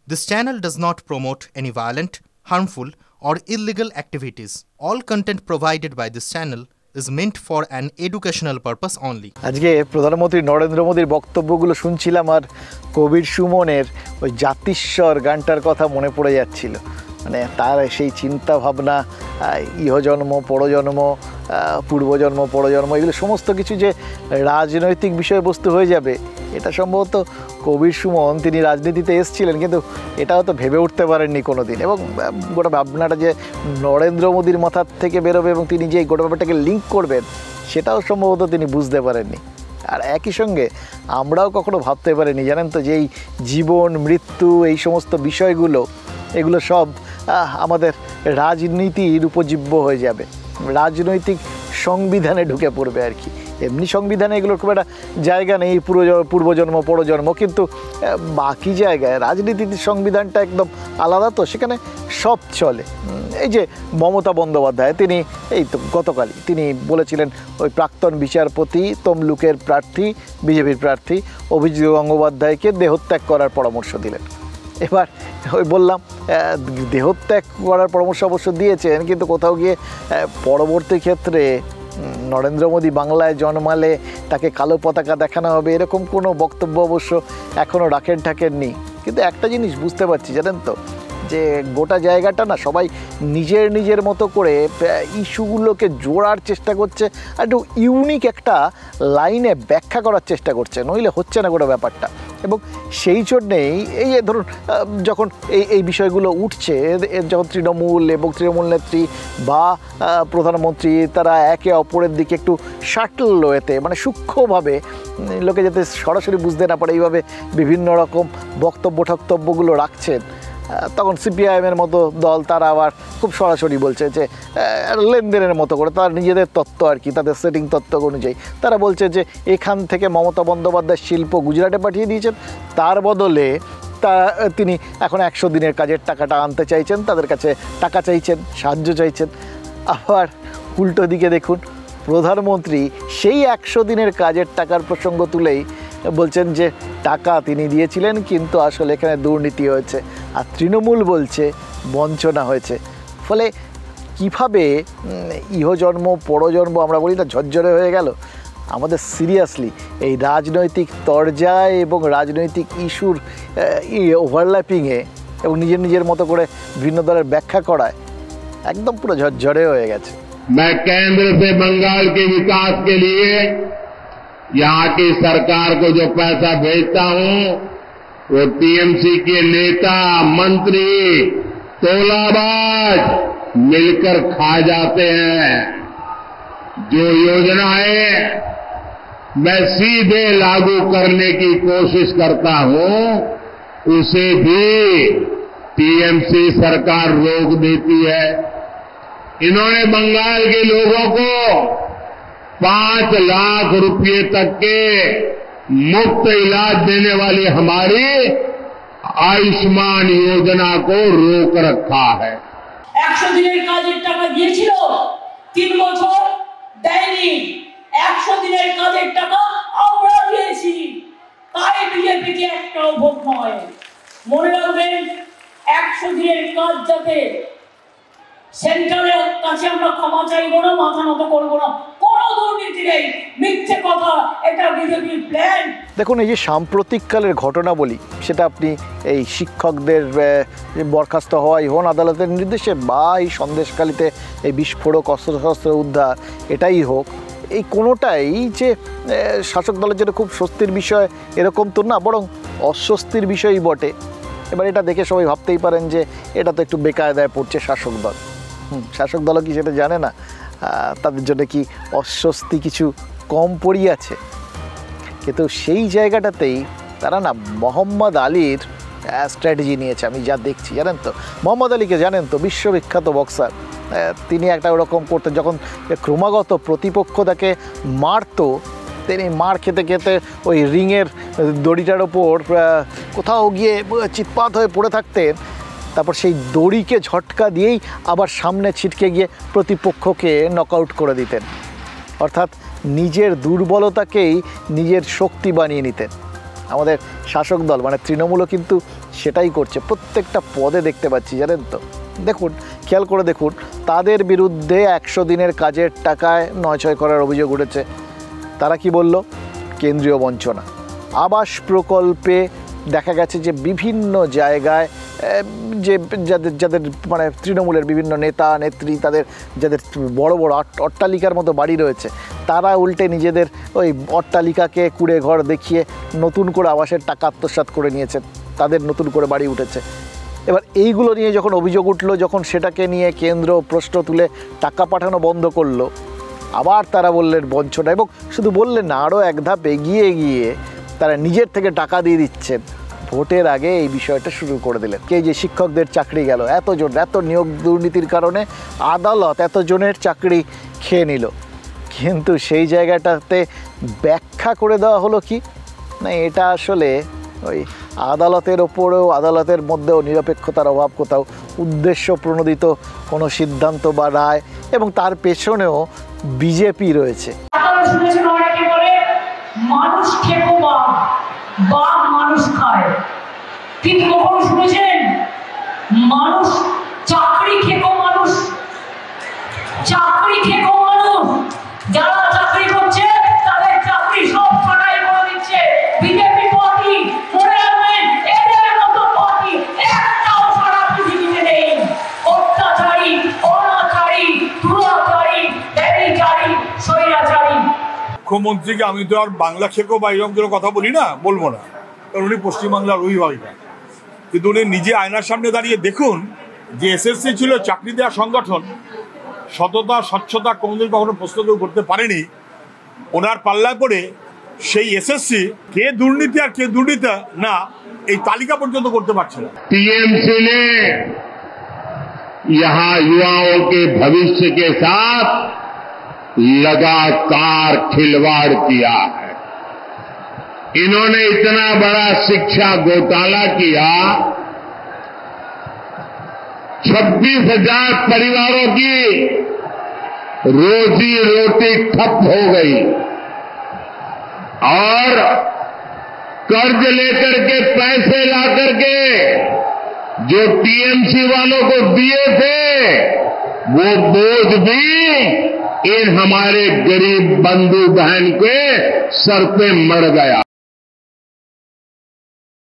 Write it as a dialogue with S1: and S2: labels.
S1: This channel does not promote any violent, harmful, or illegal activities. All content provided by this channel is meant for an educational purpose only.
S2: আজকে প্রধানমন্ত্রী নরেন্দ্র মোদীর বক্তব্যগুলো শুনছিলাম আর কবির সুমনের ওই জাতিস্বর গানটার কথা মনে পড়ে যাচ্ছিল। মানে তার সেই চিন্তা ভাবনা, ইহজন্ম পরজন্ম, পূর্বজন্ম পরজন্ম, এগুলো সমস্ত কিছু যে রাজনৈতিক বিষয়বস্তু হয়ে যাবে, এটা সম্ভবত কবির সুমন তিনি রাজনীতিতে এসেছিলেন কিন্তু এটা হয়তো ভেবে উঠতে পারেননি কোনো দিন। এবং গোটা ভাবনাটা যে নরেন্দ্র মোদীর মাথার থেকে বেরোবে এবং তিনি যে গোটা ব্যাপারটাকে লিঙ্ক করবেন সেটাও সম্ভবত তিনি বুঝতে পারেননি। আর একই সঙ্গে আমরাও কখনো ভাবতে পারিনি, জানেন তো, যে এই জীবন মৃত্যু এই সমস্ত বিষয়গুলো এগুলো সব আমাদের রাজনীতির উপজীব্য হয়ে যাবে, রাজনৈতিক সংবিধানে ঢুকে পড়বে আর কি। এমনি সংবিধানে এগুলোর খুব একটা জায়গা নেই, পূর্বজন্ম পরজন্ম, কিন্তু বাকি জায়গায় রাজনীতির সংবিধানটা একদম আলাদা, তো সেখানে সব চলে। এই যে মমতা বন্দ্যোপাধ্যায়, তিনি এই তো গতকালই তিনি বলেছিলেন ওই প্রাক্তন বিচারপতি তমলুকের প্রার্থী, বিজেপির প্রার্থী অভিজিৎ গঙ্গোপাধ্যায়কে দেহত্যাগ করার পরামর্শ দিলেন। এবার ওই বললাম, দেহত্যাগ করার পরামর্শ অবশ্য দিয়েছেন, কিন্তু কোথাও গিয়ে পরবর্তী ক্ষেত্রে নরেন্দ্র মোদী বাংলায় জন্মালে তাকে কালো পতাকা দেখানো হবে এরকম কোনো বক্তব্য অবশ্য এখনও ঢাকেননি। কিন্তু একটা জিনিস বুঝতে পারছি, জানেন তো, যে গোটা জায়গাটা না সবাই নিজের মতো করে ইস্যুগুলোকে জোড়ার চেষ্টা করছে, আর একটু ইউনিক একটা লাইনে ব্যাখ্যা করার চেষ্টা করছে, নইলে হচ্ছে না গোটা ব্যাপারটা। এবং সেই জন্যেই এই যে ধরুন যখন এই বিষয়গুলো উঠছে, যখন তৃণমূল এবং তৃণমূল নেত্রী বা প্রধানমন্ত্রী তারা একে অপরের দিকে একটু শাটল ওয়েতে, মানে সূক্ষ্মভাবে লোকে যাতে সরাসরি বুঝতে না পারে এইভাবে বিভিন্ন রকম বক্তব্যগুলো রাখছেন, তখন সিপিআইএমের মতো দল তারা আবার খুব সরাসরি বলছে যে লেনদেনের মতো করে তার নিজেদের তত্ত্ব আর কি, তাদের সেটিং তত্ত্ব অনুযায়ী তারা বলছে যে এখান থেকে মমতা বন্দ্যোপাধ্যায় শিল্প গুজরাটে পাঠিয়ে দিয়েছেন, তার বদলে তিনি এখন 100 দিনের কাজের টাকাটা আনতে চাইছেন, তাদের কাছে টাকা চাইছেন, সাহায্য চাইছেন। আবার উল্টো দিকে দেখুন, প্রধানমন্ত্রী সেই 100 দিনের কাজের টাকার প্রসঙ্গ তুলেই বলছেন যে টাকা তিনি দিয়েছিলেন কিন্তু আসলে এখানে দুর্নীতি হয়েছে, আর তৃণমূল বলছে বঞ্চনা হয়েছে। ফলে কিভাবে ইহজন্ম পরজন্ম আমরা বলি না ঝরঝরে হয়ে গেল। আমাদের সিরিয়াসলি এই রাজনৈতিক তরজায় এবং রাজনৈতিক ইস্যুর ওভারল্যাপিংয়ে এবং নিজের মতো করে বিভিন্ন দলের ব্যাখ্যা করায় একদম পুরো ঝরঝরে হয়ে গেছে।
S3: मैं केंद्र से बंगाल के विकास के लिए यहाँ की सरकार को जो पैसा भेजता हूँ वो टीएमसी के नेता मंत्री तोलाबाज मिलकर खा जाते हैं। जो योजनाएं मैं सीधे लागू करने की कोशिश करता हूँ उसे भी टीएमसी सरकार रोक देती है। इन्होंने बंगाल के लोगों को 5 लाख रुपए तक के मुफ्त इलाज देने वाली हमारी आयुष्मान योजना को रोक रखा है।
S4: 100 দিনের কাজের টাকা দিয়েছিল, 3 বছর দেয়নি। 100 দিনের কাজের টাকা আমরা দিয়েছি, তাই বিজেপিকে একটাও ভোট নয়। মনে রাখবেন, 100 দিনের কাজ যাতে সেন্ট্রালের কাছে আমরা ক্ষমা চাইবো না, মাথা নত করবো না, কোনো দুর্নীতি নেই, মিথ্যে কথা, এটা বিজেপির প্ল্যান।
S2: দেখুন, এই যে সাম্প্রতিককালের ঘটনা বলি, সেটা আপনি এই শিক্ষকদের বরখাস্ত হওয়াই হন আদালতের নির্দেশে, বা এই সন্দেশখালিতে এই বিস্ফোরক অস্ত্রশস্ত্র উদ্ধার এটাই হোক, এই কোনোটাই যে শাসক দলের জন্য খুব স্বস্তির বিষয় এরকম তো না, বরং অস্বস্তির বিষয়ই বটে। এবার এটা দেখে সবাই ভাবতেই পারেন যে এটা তো একটু বেকায়দায় পড়ছে শাসক দল। শাসক দলও কি সেটা জানে না? তাদের জন্য কি অস্বস্তি কিছু কম পড়িয়াছে? কিন্তু সেই জায়গাটাতেই তারা না মোহাম্মদ আলীর স্ট্র্যাটেজি নিয়েছে। আমি যা দেখছি, জানেন তো, মোহাম্মদ আলীকে জানেন তো, বিশ্ববিখ্যাত বক্সার, তিনি একটা ওরকম করতেন, যখন ক্রমাগত প্রতিপক্ষ তাকে মারতো, তিনি মার খেতে খেতে ওই রিংয়ের দড়িটার ওপর কোথাও গিয়ে চিৎপাত হয়ে পড়ে থাকতেন, তারপর সেই দড়িকে ঝটকা দিয়েই আবার সামনে ছিটকে গিয়ে প্রতিপক্ষকে নকআউট করে দিতেন। অর্থাৎ নিজের দুর্বলতাকেই নিজের শক্তি বানিয়ে নিতেন। আমাদের শাসক দল মানে তৃণমূলও কিন্তু সেটাই করছে। প্রত্যেকটা পদে দেখতে পাচ্ছি, জানেন তো। দেখুন, খেয়াল করে দেখুন, তাদের বিরুদ্ধে 100 দিনের কাজের টাকায় নয়ছয় করার অভিযোগ উঠেছে। তারা কি বলল? কেন্দ্রীয় বঞ্চনা। আবাস প্রকল্পে দেখা গেছে যে বিভিন্ন জায়গায় যে যাদের মানে তৃণমূলের বিভিন্ন নেতা নেত্রী, তাদের যাদের বড় বড় অট্টালিকার মতো বাড়ি রয়েছে, তারা উল্টে নিজেদের ওই অট্টালিকাকে কুড়ে ঘর দেখিয়ে নতুন করে আবাসের টাকা আত্মসাৎ করে নিয়েছে, তাদের নতুন করে বাড়ি উঠেছে। এবার এইগুলো নিয়ে যখন অভিযোগ উঠলো, যখন সেটাকে নিয়ে কেন্দ্র প্রশ্ন তুলে টাকা পাঠানো বন্ধ করলো, আবার তারা বললেন বঞ্চনা। এবং শুধু বললেন না, আরও এক ধাপ এগিয়ে গিয়ে তারা নিজের থেকে টাকা দিয়ে দিচ্ছেন। ভোটের আগে এই বিষয়টা শুরু করে দিলেন। কে যে শিক্ষকদের চাকরি গেল, এত নিয়োগ দুর্নীতির কারণে আদালত এতজনের চাকরি খেয়ে নিল, কিন্তু সেই জায়গাটাতে ব্যাখ্যা করে দেওয়া হলো কি না, এটা আসলে ওই আদালতের ওপরেও, আদালতের মধ্যেও নিরপেক্ষতার অভাব, কোথাও উদ্দেশ্য প্রণোদিত কোনো সিদ্ধান্ত বা রায়, এবং তার পেছনেও বিজেপি রয়েছে।
S4: মানুষ খেকো বাঘ, বাঘ মানুষ খায়। কিন্তু কখনো শুনেছেন মানুষ চাকরি খেকো মানুষ? চাকরি খেকো মানুষ যারা চাকরি করছে তাদের চাকরি সব ছাড়াই করে দিচ্ছে বিজেপি পার্টি। মনে রাখবেন, এদের মতো পার্টি একটাও সারা পৃথিবীতে নেই। অত্যাচারী, অনাচারী, দুরাচারী, ব্যভিচারী, স্বৈরাচারী।
S5: মুখ্যমন্ত্রীকে আমি তো আর বাংলা খেকো বা এরকম কোনো কথা বলবো না, কারণ উনি পশ্চিমবাংলার অভিভাবিকা। কিন্তু উনি নিজে আয়নার সামনে দাঁড়িয়ে দেখুন যে এসএসসি ছিল চাকরি দেওয়া সংগঠন, সততা স্বচ্ছতা কোনোদিন কখনো প্রশ্ন কেউ করতে পারেনি। ওনার পাল্লায় পড়ে সেই এসএসসি কে দুর্নীতি আর কে দুর্নীতি না, এই তালিকা পর্যন্ত করতে পারছে না।
S3: टीएमसी ने यहां युवाओं के भविष्य के साथ लगातार खिलवाड़ किया है। इन्होंने इतना बड़ा शिक्षा घोटाला किया, 26,000 परिवारों की रोजी रोटी ठप हो गई और कर्ज लेकर के पैसे लाकर के जो टीएमसी वालों को दिए थे वो बोझ भी इन हमारे गरीब बंधु बहन के सर पे मर गया।